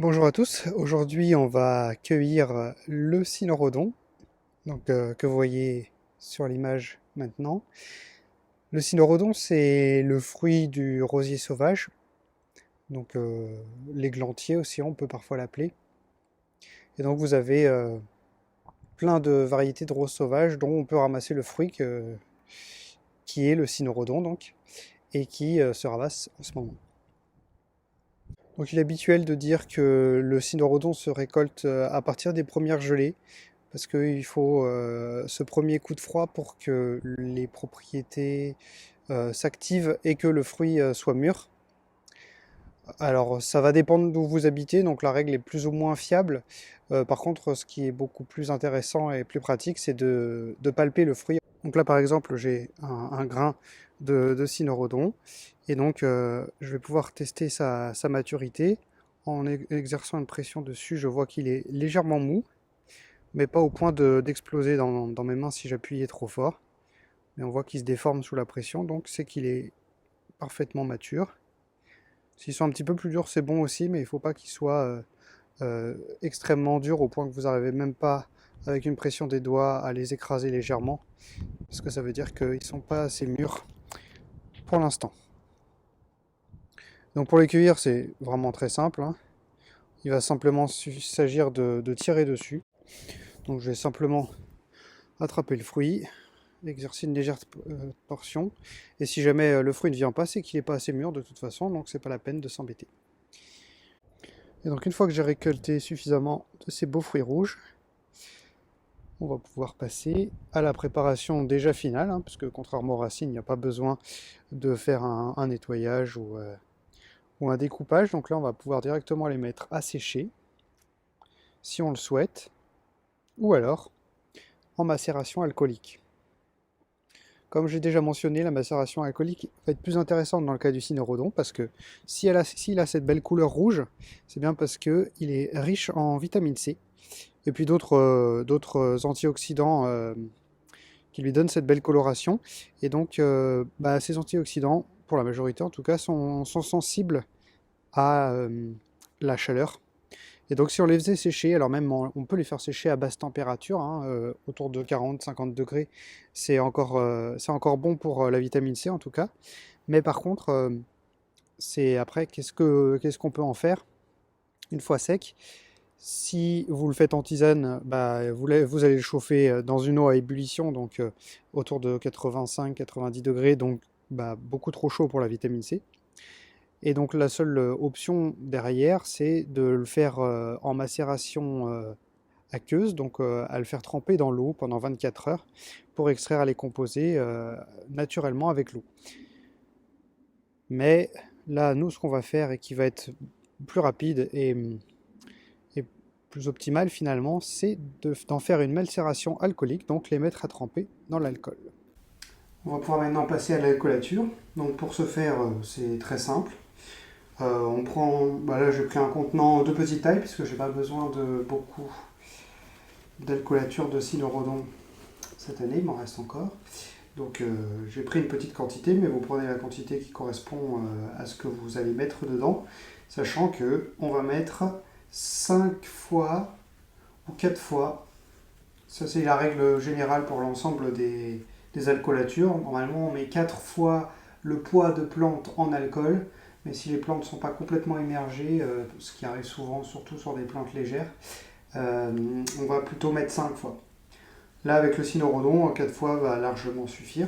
Bonjour à tous, aujourd'hui on va cueillir le cynorrhodon, que vous voyez sur l'image maintenant. Le cynorrhodon c'est le fruit du rosier sauvage, l'églantier aussi on peut parfois l'appeler. Et donc vous avez plein de variétés de roses sauvages dont on peut ramasser le fruit qui est le cynorrhodon donc, et qui se ramasse en ce moment. Donc il est habituel de dire que le cynorrhodon se récolte à partir des premières gelées, parce qu'il faut ce premier coup de froid pour que les propriétés s'activent et que le fruit soit mûr. Alors ça va dépendre d'où vous habitez, donc la règle est plus ou moins fiable. Par contre, ce qui est beaucoup plus intéressant et plus pratique, c'est de palper le fruit. Donc là par exemple, j'ai un grain de cynorrhodon, et donc je vais pouvoir tester sa maturité. En exerçant une pression dessus, je vois qu'il est légèrement mou, mais pas au point d'exploser dans mes mains si j'appuyais trop fort. Mais on voit qu'il se déforme sous la pression, donc c'est qu'il est parfaitement mature. S'ils sont un petit peu plus durs, c'est bon aussi, mais il ne faut pas qu'ils soient extrêmement durs au point que vous n'arrivez même pas, avec une pression des doigts, à les écraser légèrement, parce que ça veut dire qu'ils ne sont pas assez mûrs pour l'instant. Donc pour les cueillir, c'est vraiment très simple, hein. Il va simplement s'agir de tirer dessus. Donc je vais simplement attraper le fruit, exercer une légère portion. Et si jamais le fruit ne vient pas, c'est qu'il n'est pas assez mûr de toute façon, donc c'est pas la peine de s'embêter. Et donc une fois que j'ai récolté suffisamment de ces beaux fruits rouges, on va pouvoir passer à la préparation déjà finale, hein, parce que contrairement aux racines, il n'y a pas besoin de faire un nettoyage ou un découpage. Donc là, on va pouvoir directement les mettre à sécher, si on le souhaite, ou alors en macération alcoolique. Comme j'ai déjà mentionné, la macération alcoolique va être plus intéressante dans le cas du cynorrhodon, parce que s'il a cette belle couleur rouge, c'est bien parce qu'il est riche en vitamine C, et puis d'autres antioxydants qui lui donnent cette belle coloration. Et donc, ces antioxydants, pour la majorité en tout cas, sont sensibles à la chaleur. Et donc si on les faisait sécher, alors même on peut les faire sécher à basse température, hein, autour de 40-50 degrés, c'est encore bon pour la vitamine C en tout cas. Mais par contre, c'est après, qu'est-ce qu'on peut en faire une fois sec? Si vous le faites en tisane, vous allez le chauffer dans une eau à ébullition, donc autour de 85-90 degrés, donc beaucoup trop chaud pour la vitamine C. Et donc la seule option derrière, c'est de le faire en macération aqueuse, donc à le faire tremper dans l'eau pendant 24 heures pour extraire les composés naturellement avec l'eau. Mais là, nous, ce qu'on va faire et qui va être plus rapide et plus optimal finalement, c'est d'en faire une macération alcoolique, donc les mettre à tremper dans l'alcool. On va pouvoir maintenant passer à l'alcoolature. Donc pour ce faire, c'est très simple. On prend, là j'ai pris un contenant de petite taille puisque j'ai pas besoin de beaucoup d'alcoolature de cynorrhodon cette année, il m'en reste encore. Donc j'ai pris une petite quantité, mais vous prenez la quantité qui correspond à ce que vous allez mettre dedans, sachant que on va mettre 5 fois ou 4 fois, ça c'est la règle générale pour l'ensemble des alcoolatures. Normalement on met 4 fois le poids de plantes en alcool, mais si les plantes ne sont pas complètement immergées, ce qui arrive souvent, surtout sur des plantes légères, on va plutôt mettre 5 fois. Là, avec le cynorrhodon, 4 fois va largement suffire.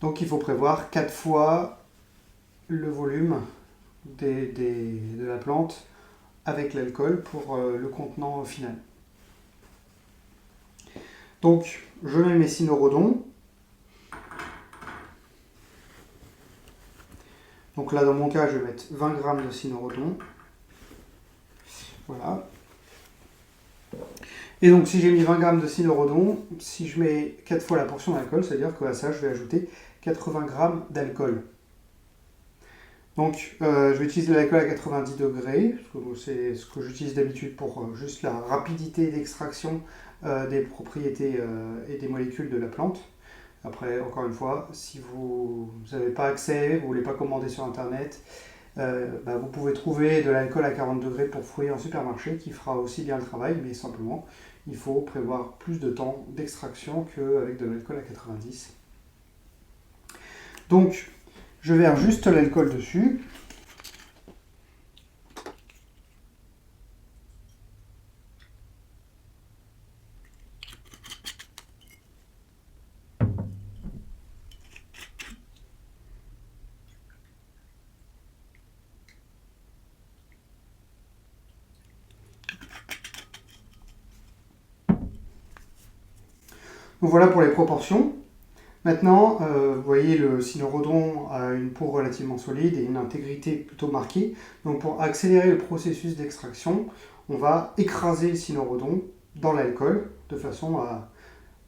Donc il faut prévoir 4 fois le volume de la plante avec l'alcool pour le contenant final. Donc je mets mes cynorrhodons. Donc là, dans mon cas, je vais mettre 20 g de cynorrhodon. Voilà. Et donc si j'ai mis 20 g de cynorrhodon, si je mets 4 fois la portion d'alcool, c'est-à-dire qu'à ça, je vais ajouter 80 g d'alcool. Donc je vais utiliser l'alcool à 90 degrés, c'est ce que j'utilise d'habitude pour juste la rapidité d'extraction des propriétés et des molécules de la plante. Après, encore une fois, si vous n'avez pas accès, vous ne voulez pas commander sur internet, vous pouvez trouver de l'alcool à 40 degrés pour fruits en supermarché qui fera aussi bien le travail, mais simplement il faut prévoir plus de temps d'extraction qu'avec de l'alcool à 90. Donc je verse juste l'alcool dessus. Donc voilà pour les proportions. Maintenant, vous voyez, le cynorhodon a une peau relativement solide et une intégrité plutôt marquée. Donc pour accélérer le processus d'extraction, on va écraser le cynorhodon dans l'alcool de façon à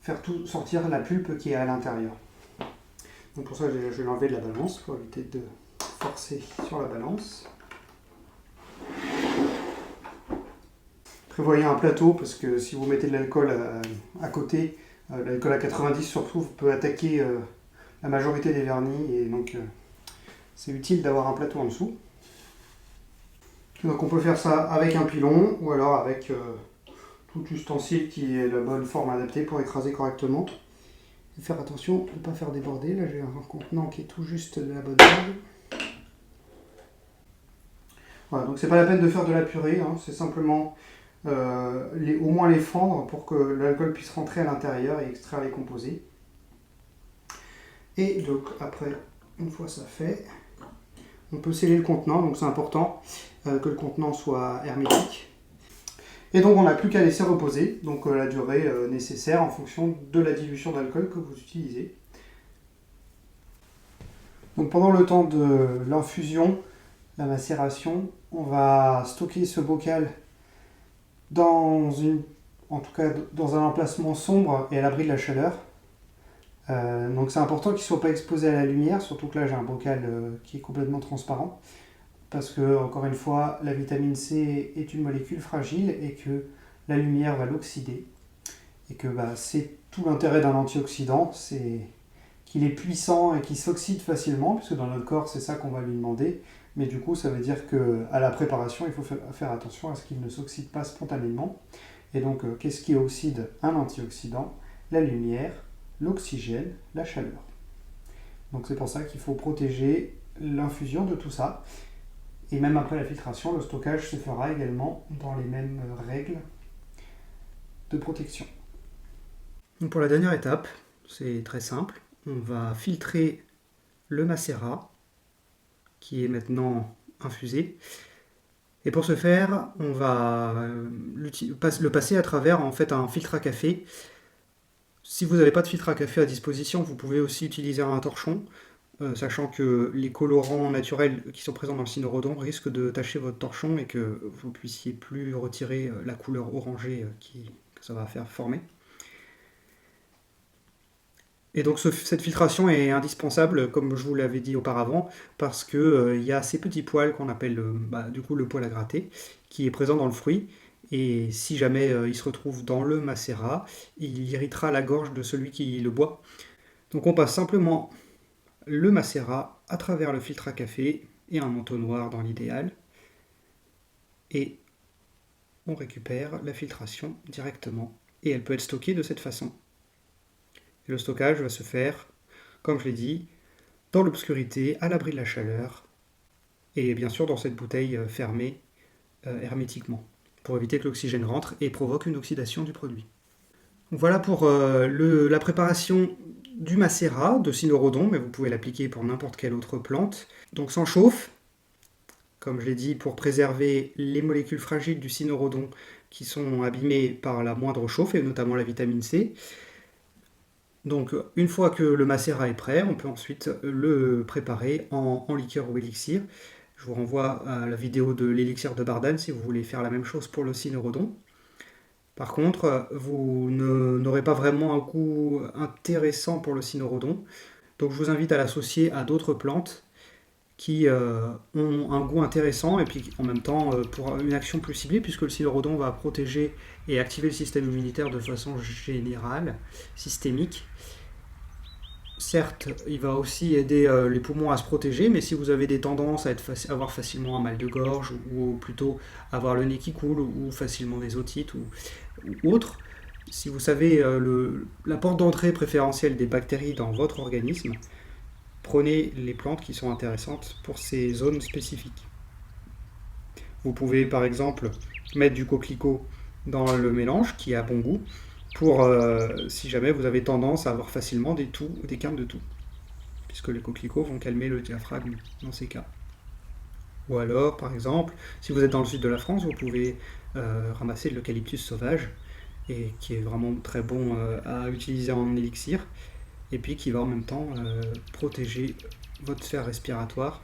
faire tout sortir la pulpe qui est à l'intérieur. Donc pour ça, je vais l'enlever de la balance pour éviter de forcer sur la balance. Prévoyez un plateau parce que si vous mettez de l'alcool à côté, l'alcool à 90 surtout peut attaquer la majorité des vernis et donc c'est utile d'avoir un plateau en dessous. Donc on peut faire ça avec un pilon ou alors avec tout ustensile qui est la bonne forme adaptée pour écraser correctement. Et faire attention de ne pas faire déborder. Là j'ai un contenant qui est tout juste de la bonne taille. Voilà, donc c'est pas la peine de faire de la purée, hein, c'est simplement au moins les fendre pour que l'alcool puisse rentrer à l'intérieur et extraire les composés. Et donc après, une fois ça fait, on peut sceller le contenant, donc c'est important que le contenant soit hermétique. Et donc on n'a plus qu'à laisser reposer, donc la durée nécessaire en fonction de la dilution d'alcool que vous utilisez. Donc pendant le temps de l'infusion, la macération, on va stocker ce bocal dans un emplacement sombre et à l'abri de la chaleur. Donc c'est important qu'il ne soit pas exposé à la lumière, surtout que là j'ai un bocal qui est complètement transparent, parce que, encore une fois, la vitamine C est une molécule fragile et que la lumière va l'oxyder. Et que c'est tout l'intérêt d'un antioxydant, c'est qu'il est puissant et qu'il s'oxyde facilement, puisque dans notre corps c'est ça qu'on va lui demander. Mais du coup, ça veut dire qu'à la préparation, il faut faire attention à ce qu'il ne s'oxyde pas spontanément. Et donc, qu'est-ce qui oxyde un antioxydant? La lumière, l'oxygène, la chaleur. Donc c'est pour ça qu'il faut protéger l'infusion de tout ça. Et même après la filtration, le stockage se fera également dans les mêmes règles de protection. Donc pour la dernière étape, c'est très simple. On va filtrer le macérat qui est maintenant infusé. Et pour ce faire, on va le passer à travers en fait un filtre à café. Si vous n'avez pas de filtre à café à disposition, vous pouvez aussi utiliser un torchon, sachant que les colorants naturels qui sont présents dans le cynorhodon risquent de tacher votre torchon et que vous ne puissiez plus retirer la couleur orangée que ça va faire former. Et donc cette filtration est indispensable, comme je vous l'avais dit auparavant, parce qu'il y a ces petits poils qu'on appelle le poil à gratter, qui est présent dans le fruit. Et si jamais il se retrouve dans le macérat, il irritera la gorge de celui qui le boit. Donc on passe simplement le macérat à travers le filtre à café et un entonnoir dans l'idéal. Et on récupère la filtration directement. Et elle peut être stockée de cette façon. Et le stockage va se faire, comme je l'ai dit, dans l'obscurité, à l'abri de la chaleur, et bien sûr dans cette bouteille fermée hermétiquement, pour éviter que l'oxygène rentre et provoque une oxydation du produit. Donc voilà pour la préparation du macérat de cynorhodon, mais vous pouvez l'appliquer pour n'importe quelle autre plante. Donc sans chauffe, comme je l'ai dit, pour préserver les molécules fragiles du cynorhodon qui sont abîmées par la moindre chauffe, et notamment la vitamine C. Donc une fois que le macérat est prêt, on peut ensuite le préparer en liqueur ou élixir. Je vous renvoie à la vidéo de l'élixir de Bardane si vous voulez faire la même chose pour le cynorhodon. Par contre, vous n'aurez pas vraiment un goût intéressant pour le cynorhodon. Donc je vous invite à l'associer à d'autres plantes qui ont un goût intéressant et puis en même temps pour une action plus ciblée, puisque le cynorhodon va protéger et activer le système immunitaire de façon générale, systémique. certes, il va aussi aider les poumons à se protéger, mais si vous avez des tendances à avoir facilement un mal de gorge, ou plutôt avoir le nez qui coule, ou facilement des otites, ou autre, si vous savez la porte d'entrée préférentielle des bactéries dans votre organisme, prenez les plantes qui sont intéressantes pour ces zones spécifiques. Vous pouvez par exemple mettre du coquelicot dans le mélange qui a bon goût pour si jamais vous avez tendance à avoir facilement des toux ou des quintes de toux, puisque les coquelicots vont calmer le diaphragme dans ces cas. Ou alors, par exemple, si vous êtes dans le sud de la France, vous pouvez ramasser de l'eucalyptus sauvage, et qui est vraiment très bon à utiliser en élixir, et puis qui va en même temps protéger votre sphère respiratoire.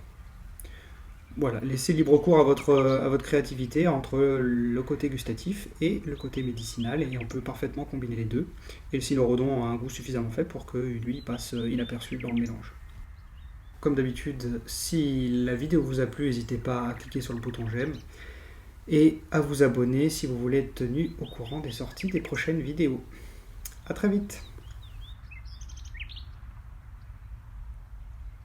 Voilà, laissez libre cours à votre créativité entre le côté gustatif et le côté médicinal, et on peut parfaitement combiner les deux. Et le silorodon a un goût suffisamment faible pour que lui passe inaperçu dans le mélange. Comme d'habitude, si la vidéo vous a plu, n'hésitez pas à cliquer sur le bouton j'aime et à vous abonner si vous voulez être tenu au courant des sorties des prochaines vidéos. A très vite!